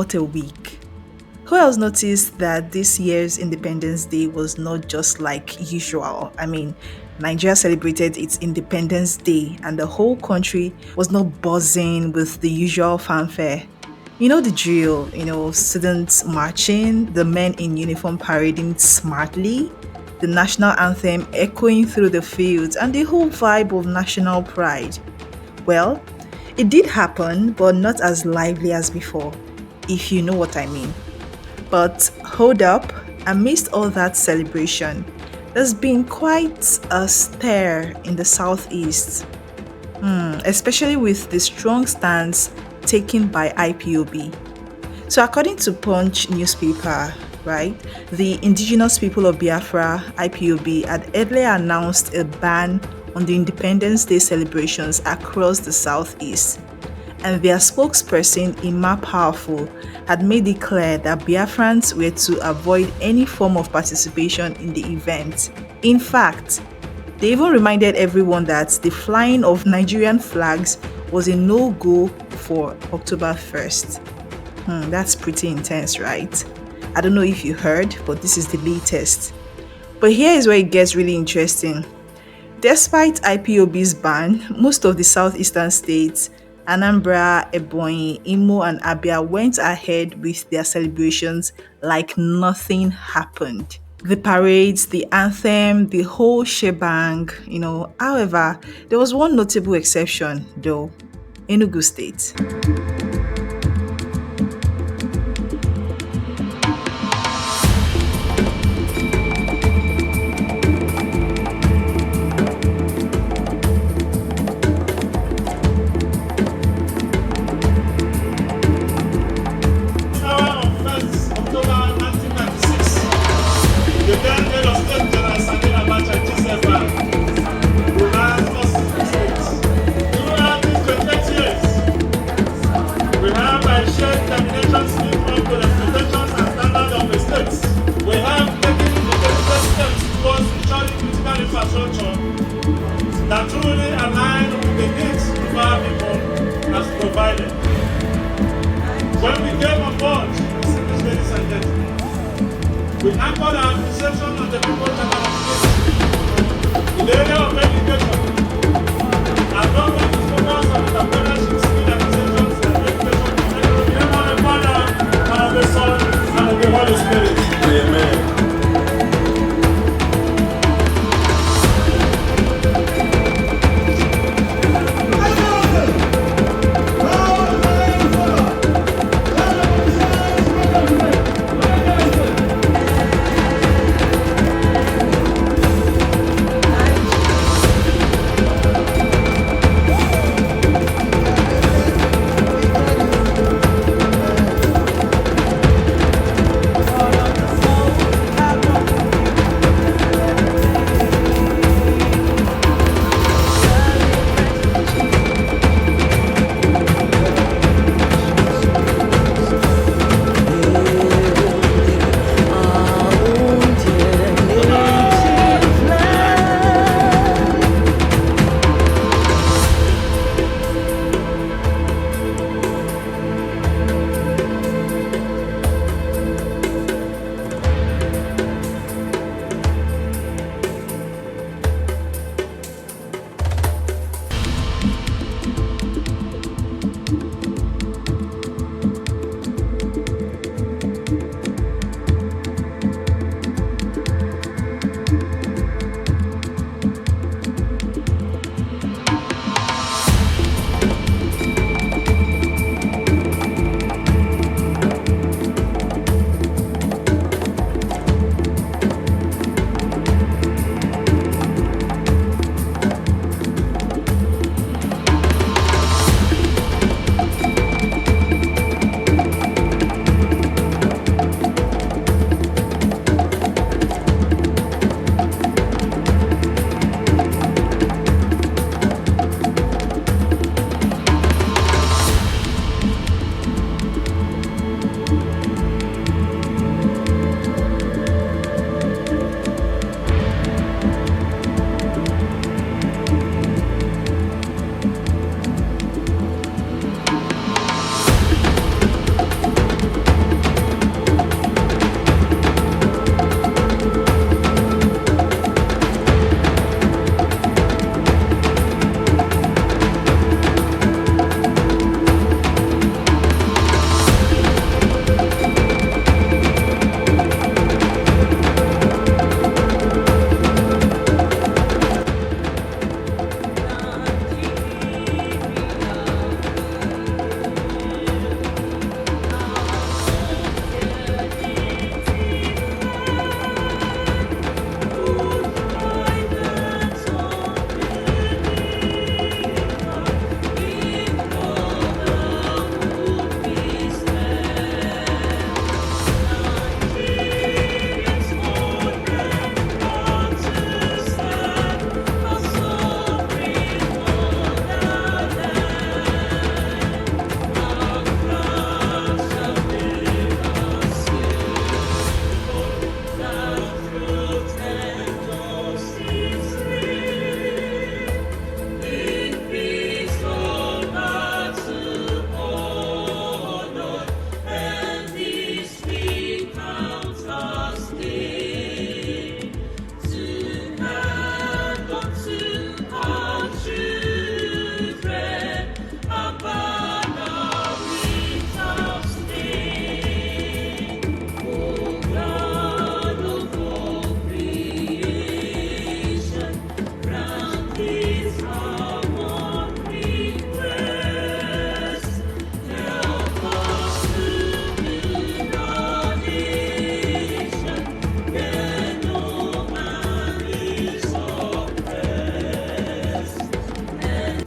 what a week. Who else noticed that this year's Independence Day was not just like usual? I mean, Nigeria celebrated its Independence Day and the whole country was not buzzing with the usual fanfare. You know the drill, students marching, the men in uniform parading smartly, the national anthem echoing through the fields, and the whole vibe of national pride. Well, it did happen, but not as lively as before, if you know what I mean. But hold up, amidst all that celebration, there's been quite a stir in the southeast, especially with the strong stance taken by IPOB. So, according to Punch newspaper, right, the indigenous people of Biafra, IPOB, had earlier announced a ban on the Independence Day celebrations across the southeast. And their spokesperson, Ima Powerful, had made it clear that Biafrans were to avoid any form of participation in the event. In fact, they even reminded everyone that the flying of Nigerian flags was a no-go for October 1st. That's pretty intense, right? I don't know if you heard, but this is the latest. But here is where it gets really interesting. Despite IPOB's ban, most of the southeastern states, Anambra, Ebonyi, Imo, and Abia, went ahead with their celebrations like nothing happened. The parades, the anthem, the whole shebang. However, there was one notable exception, though: Enugu State.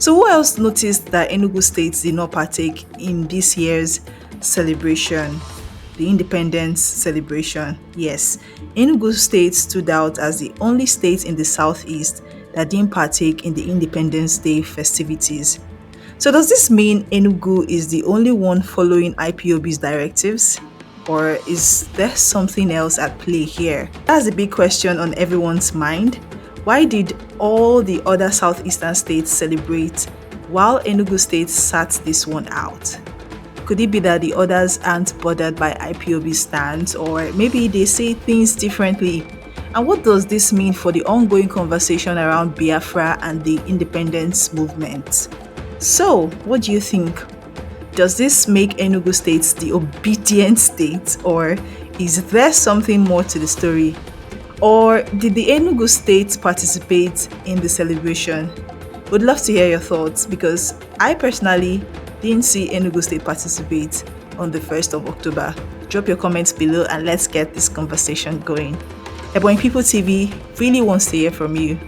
So who else noticed that Enugu State did not partake in this year's celebration, the independence celebration? Yes, Enugu State stood out as the only state in the southeast that didn't partake in the Independence Day festivities. So does this mean Enugu is the only one following IPOB's directives? Or is there something else at play here? That's a big question on everyone's mind. Why did all the other southeastern states celebrate while Enugu State sat this one out? Could it be that the others aren't bothered by IPOB stance, or maybe they say things differently? And what does this mean for the ongoing conversation around Biafra and the independence movement? So, what do you think? Does this make Enugu State the obedient state, or is there something more to the story? Or did the Enugu State participate in the celebration? Would love to hear your thoughts, because I personally didn't see Enugu State participate on the 1st of October. Drop your comments below and let's get this conversation going. Ebony People TV really wants to hear from you.